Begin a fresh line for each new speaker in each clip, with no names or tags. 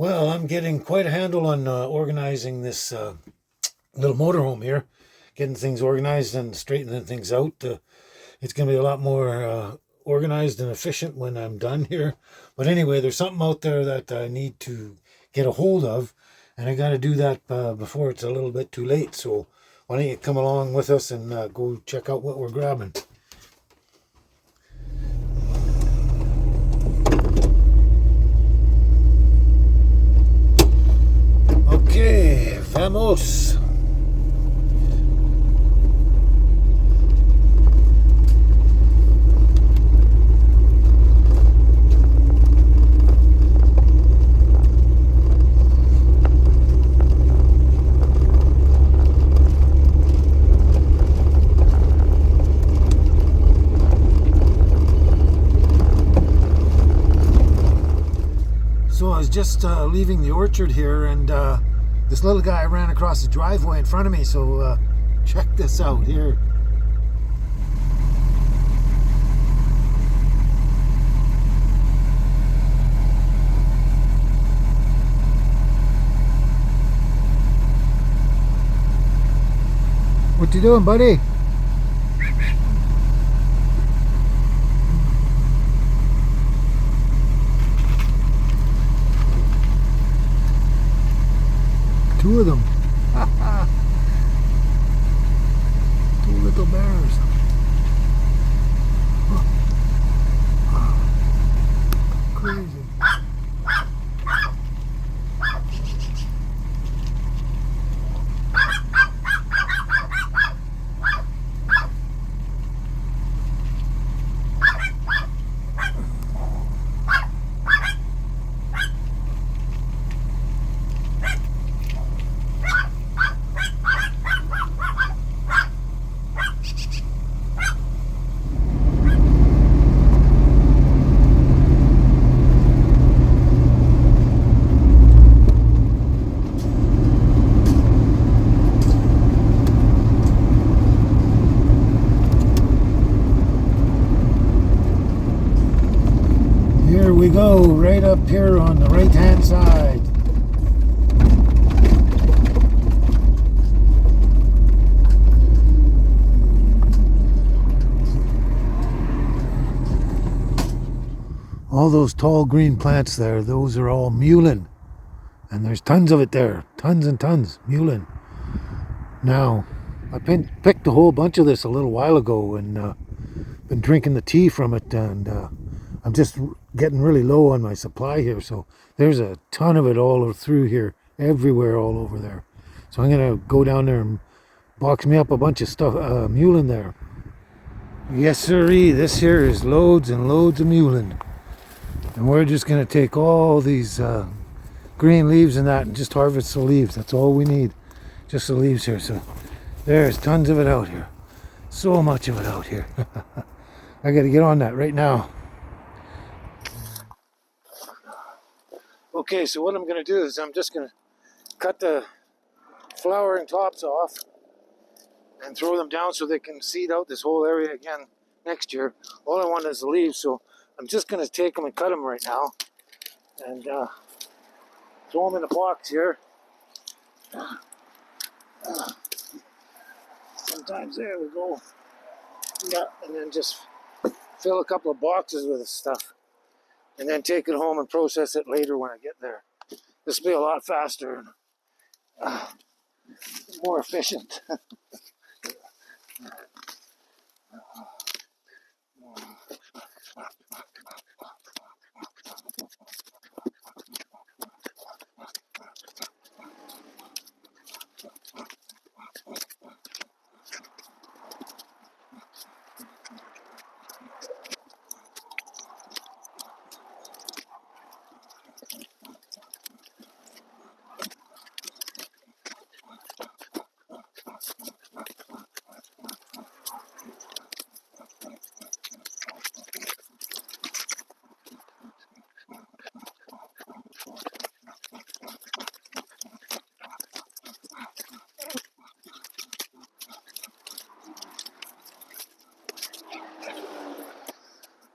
Well, I'm getting quite a handle on organizing this little motorhome here, getting things organized and straightening things out. It's going to be a lot more organized and efficient when I'm done here. But anyway, there's something out there that I need to get a hold of, and I got to do that before it's a little bit too late. So why don't you come along with us and go check out what we're grabbing? Okay, vamos. So I was just leaving the orchard here, and this little guy ran across the driveway in front of me. So check this out here. What you doing, buddy? Two of them. Two little bears. Crazy. Here we go, right up here on the right hand side. All those tall green plants there, those are all mullein. And there's tons of it there, tons and tons, mullein. Now, I picked a whole bunch of this a little while ago and been drinking the tea from it, and I'm just getting really low on my supply here. So there's a ton of it all through here, everywhere, all over there. So I'm gonna go down there and box me up a bunch of stuff, mullein there. Yes sirree, this here is loads and loads of mullein. And we're just gonna take all these green leaves and that and just harvest the leaves. That's all we need, just the leaves here. So there's tons of it out here, so much of it out here. I gotta get on that right now. Okay, so what I'm gonna do is I'm just gonna cut the flowering tops off and throw them down so they can seed out this whole area again next year. All I want is the leaves, so I'm just gonna take them and cut them right now and throw them in a box here. Sometimes there we go. Yeah, and then just fill a couple of boxes with this stuff and then take it home and process it later when I get there. This will be a lot faster and more efficient.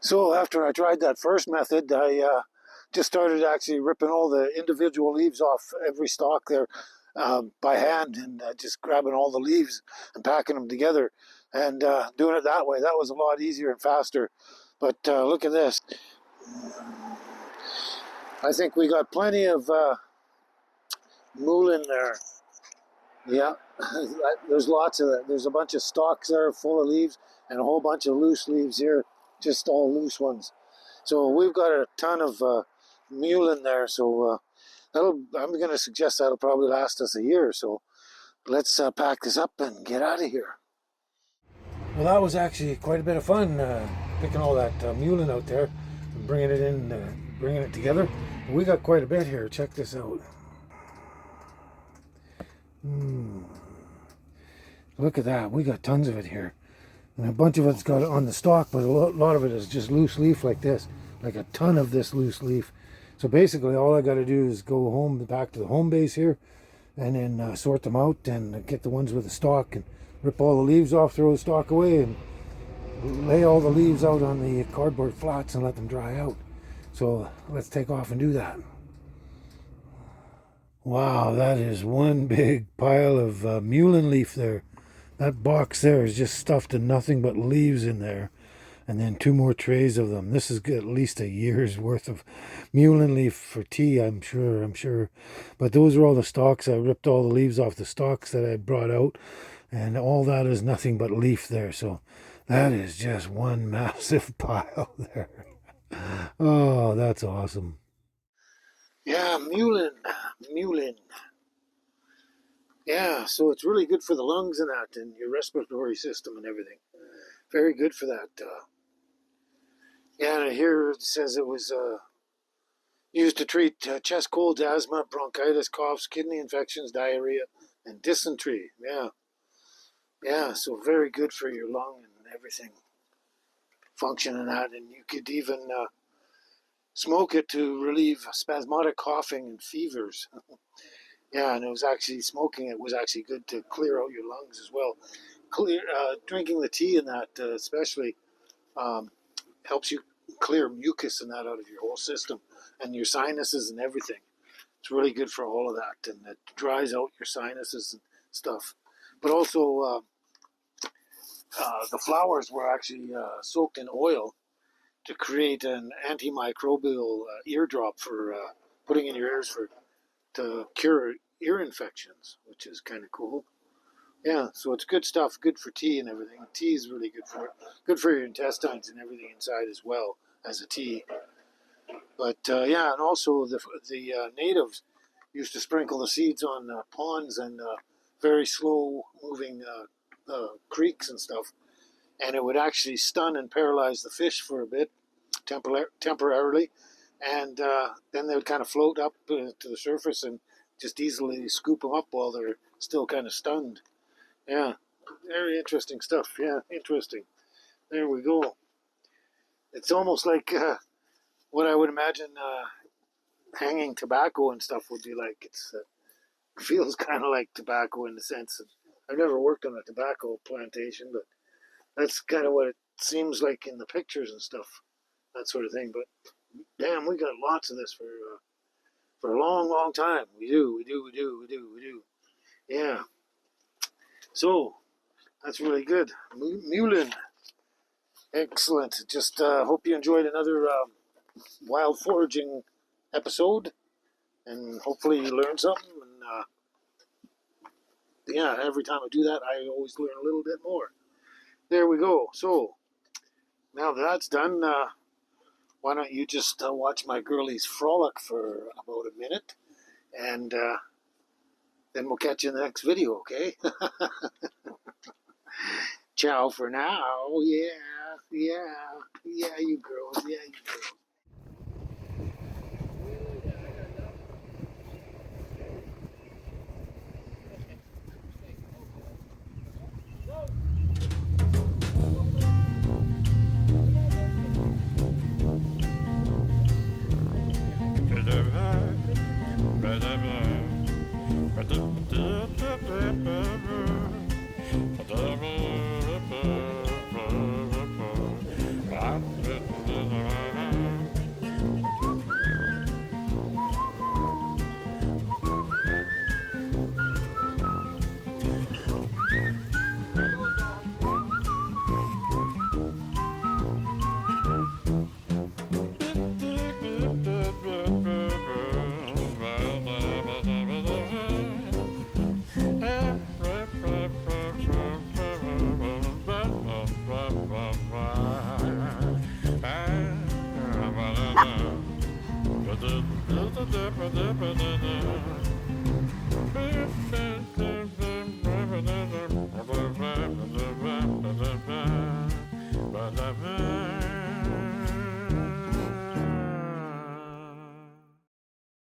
So after I tried that first method, I just started actually ripping all the individual leaves off every stalk there by hand, and just grabbing all the leaves and packing them together and doing it that way. That was a lot easier and faster. But look at this. I think we got plenty of mullein there. Yeah, there's lots of it. There's a bunch of stalks there full of leaves and a whole bunch of loose leaves here, just all loose ones. So we've got a ton of mullein there. So I'm going to suggest that'll probably last us a year. So let's pack this up and get out of here. Well, that was actually quite a bit of fun picking all that mullein out there and bringing it in, bringing it together. We got quite a bit here. Check this out. Look at that. We got tons of it here. And a bunch of it's got it on the stalk, but a lot of it is just loose leaf like this. Like a ton of this loose leaf. So basically all I got to do is go home, back to the home base here, and then sort them out and get the ones with the stalk and rip all the leaves off, throw the stalk away, and lay all the leaves out on the cardboard flats and let them dry out. So let's take off and do that. Wow, that is one big pile of mullein leaf there. That box there is just stuffed to nothing but leaves in there. And then 2 more trays of them. This is at least a year's worth of mullein leaf for tea, I'm sure. But those are all the stalks. I ripped all the leaves off the stalks that I brought out. And all that is nothing but leaf there. So that is just one massive pile there. Oh, that's awesome. Yeah, mullein. Yeah, so it's really good for the lungs and that, and your respiratory system and everything. Very good for that. Yeah, and here it says it was used to treat chest colds, asthma, bronchitis, coughs, kidney infections, diarrhea, and dysentery. Yeah, so very good for your lung and everything. Function and that, and you could even smoke it to relieve spasmodic coughing and fevers. Yeah, and it was actually smoking it was actually good to clear out your lungs as well. Drinking the tea and that especially helps you clear mucus and that out of your whole system and your sinuses and everything. It's really good for all of that, and it dries out your sinuses and stuff. But also the flowers were actually soaked in oil to create an antimicrobial eardrop for putting in your ears to cure ear infections, which is kind of cool. Yeah, so it's good stuff, good for tea and everything. Tea is really good for your intestines and everything inside as well as a tea. But yeah, and also the natives used to sprinkle the seeds on ponds and very slow moving creeks and stuff, and it would actually stun and paralyze the fish for a bit, temporarily, and then they would kind of float up to the surface and just easily scoop them up while they're still kind of stunned. Yeah, very interesting stuff. Yeah, interesting. There we go. It's almost like what I would imagine hanging tobacco and stuff would be like. It feels kind of like tobacco in the sense of, I've never worked on a tobacco plantation, but that's kind of what it seems like in the pictures and stuff, that sort of thing. But damn, we got lots of this for a long, long time. We do. Yeah. So that's really good. Mullein. Excellent. Just hope you enjoyed another wild foraging episode, and hopefully you learned something. And yeah, every time I do that, I always learn a little bit more. There we go. So now that that's done, why don't you just watch my girlies frolic for about a minute, and then we'll catch you in the next video, okay? Ciao for now. Yeah, you girls.